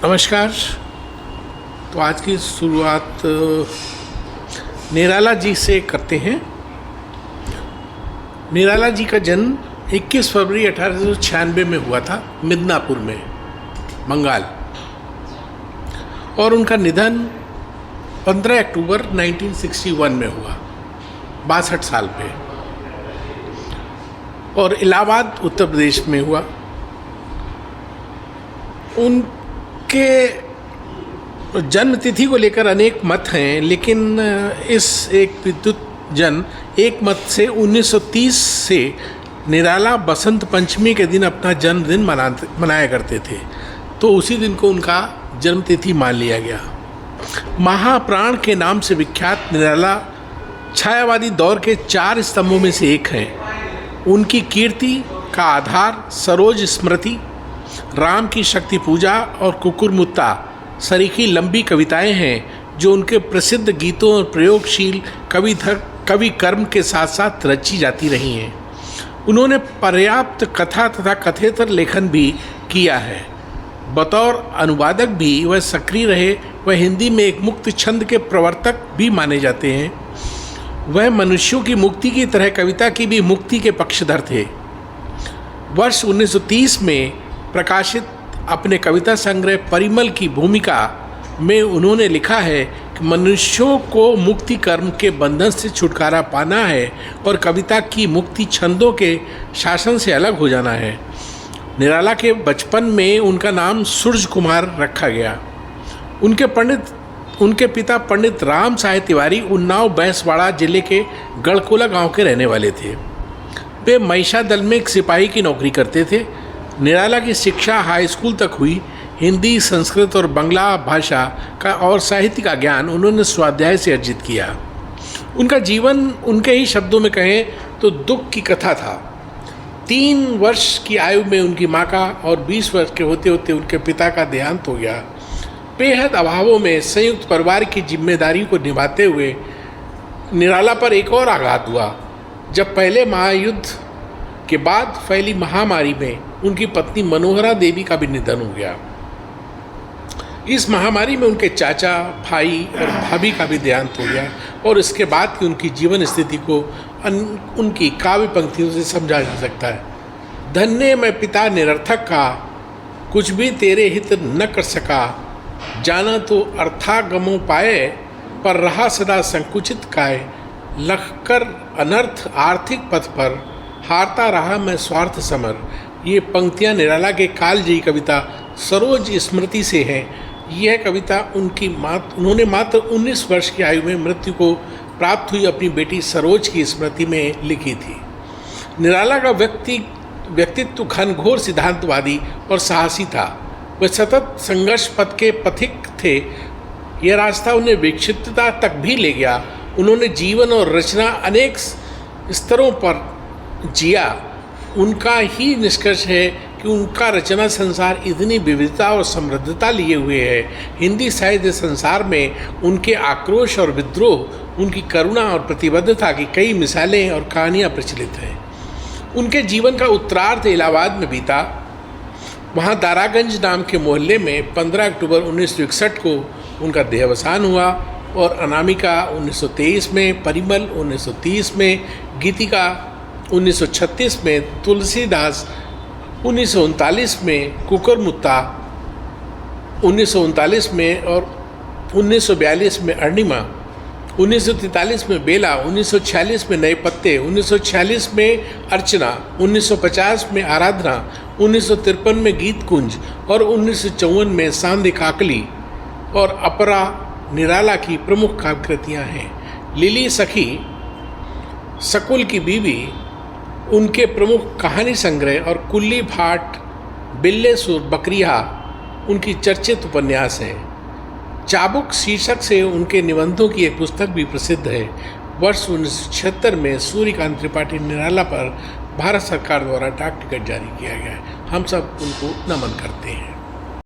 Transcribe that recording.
नमस्कार। तो आज की शुरुआत निराला जी से करते हैं। निराला जी का जन्म 21 फरवरी 1896 में हुआ था मिदनापुर में, बंगाल, और उनका निधन 15 अक्टूबर 1961 में हुआ, 62 साल पे, और इलाहाबाद उत्तर प्रदेश में हुआ। उनके जन्म तिथि को लेकर अनेक मत हैं, लेकिन इस एक विद्युत जन एक मत से 1930 से निराला बसंत पंचमी के दिन अपना जन्मदिन मनाया करते थे, तो उसी दिन को उनका जन्म तिथि मान लिया गया। महाप्राण के नाम से विख्यात निराला छायावादी दौर के 4 स्तंभों में से एक हैं। उनकी कीर्ति का आधार सरोज स्मृति, राम की शक्ति पूजा और कुकुरमुत्ता सरीखी लंबी कविताएं हैं, जो उनके प्रसिद्ध गीतों और प्रयोगशील कवि कर्म के साथ साथ रची जाती रही हैं। उन्होंने पर्याप्त कथा तथा कथेतर लेखन भी किया है। बतौर अनुवादक भी वह सक्रिय रहे। वह हिंदी में एक मुक्त छंद के प्रवर्तक भी माने जाते हैं। वह मनुष्यों की मुक्ति की तरह कविता की भी मुक्ति के पक्षधर थे। वर्ष 1930 में प्रकाशित अपने कविता संग्रह परिमल की भूमिका में उन्होंने लिखा है कि मनुष्यों को मुक्ति कर्म के बंधन से छुटकारा पाना है और कविता की मुक्ति छंदों के शासन से अलग हो जाना है। निराला के बचपन में उनका नाम सूरज कुमार रखा गया। उनके पिता पंडित राम साहे तिवारी उन्नाव बैंसवाड़ा जिले के गढ़कोला गांव के रहने वाले थे। वे महिषा दल में एक सिपाही की नौकरी करते थे। निराला की शिक्षा हाई स्कूल तक हुई। हिंदी, संस्कृत और बांग्ला भाषा का और साहित्य का ज्ञान उन्होंने स्वाध्याय से अर्जित किया। उनका जीवन उनके ही शब्दों में कहें तो दुख की कथा था। 3 वर्ष की आयु में उनकी माँ का और 20 वर्ष के होते होते उनके पिता का देहांत हो गया। बेहद अभावों में संयुक्त परिवार की जिम्मेदारी को निभाते हुए निराला पर एक और आघात हुआ, जब पहले महायुद्ध के बाद फैली महामारी में उनकी पत्नी मनोहरा देवी का भी निधन हो गया। इस महामारी में उनके चाचा, भाई और भाभी का भी देहांत हो गया, और इसके बाद की उनकी जीवन स्थिति को उनकी काव्य पंक्तियों से समझा जा सकता है। धन्य मैं पिता निरर्थक का, कुछ भी तेरे हित न कर सका, जाना तो अर्थागमों पाए, पर रहा सदा संकुचित काय, लखकर अनर्थ आर्थिक पथ पर, हारता रहा मैं स्वार्थ समर। ये पंक्तियाँ निराला के कालजयी कविता सरोज स्मृति से हैं। यह कविता उन्होंने मात्र 19 वर्ष की आयु में मृत्यु को प्राप्त हुई अपनी बेटी सरोज की स्मृति में लिखी थी। निराला का व्यक्तित्व घनघोर सिद्धांतवादी और साहसी था। वह सतत संघर्ष पथ के पथिक थे। यह रास्ता उन्हें विक्षिप्तता तक भी ले गया। उन्होंने जीवन और रचना अनेक स्तरों पर जिया। उनका ही निष्कर्ष है कि उनका रचना संसार इतनी विविधता और समृद्धता लिए हुए है। हिंदी साहित्य संसार में उनके आक्रोश और विद्रोह, उनकी करुणा और प्रतिबद्धता की कई मिसालें और कहानियाँ प्रचलित हैं। उनके जीवन का उत्तरार्ध इलाहाबाद में बीता। वहाँ दारागंज नाम के मोहल्ले में 15 अक्टूबर 1961 को उनका देहावसान हुआ, और अनामिका 1923 में, परिमल 1930 में, गीतिका 1936 में, तुलसीदास 1939 में, कुकुरमुत्ता 1939 में और 1942 में अरुणिमा, 1943 में बेला, 1946 में नए पत्ते, 1946 में अर्चना, 1950 में आराधना, 1953 में गीत कुंज और 1954 में सांदे काकली और अपरा निराला की प्रमुख काव्य कृतियाँ हैं। लिली सखी, सकुल की बीवी उनके प्रमुख कहानी संग्रह, और कुल्ली भाट, बिल्लेसुर, बकरिया उनकी चर्चित उपन्यास हैं। चाबुक शीर्षक से उनके निबंधों की एक पुस्तक भी प्रसिद्ध है। वर्ष 1976 में सूर्यकांत त्रिपाठी निराला पर भारत सरकार द्वारा डाक टिकट जारी किया गया है। हम सब उनको नमन करते हैं।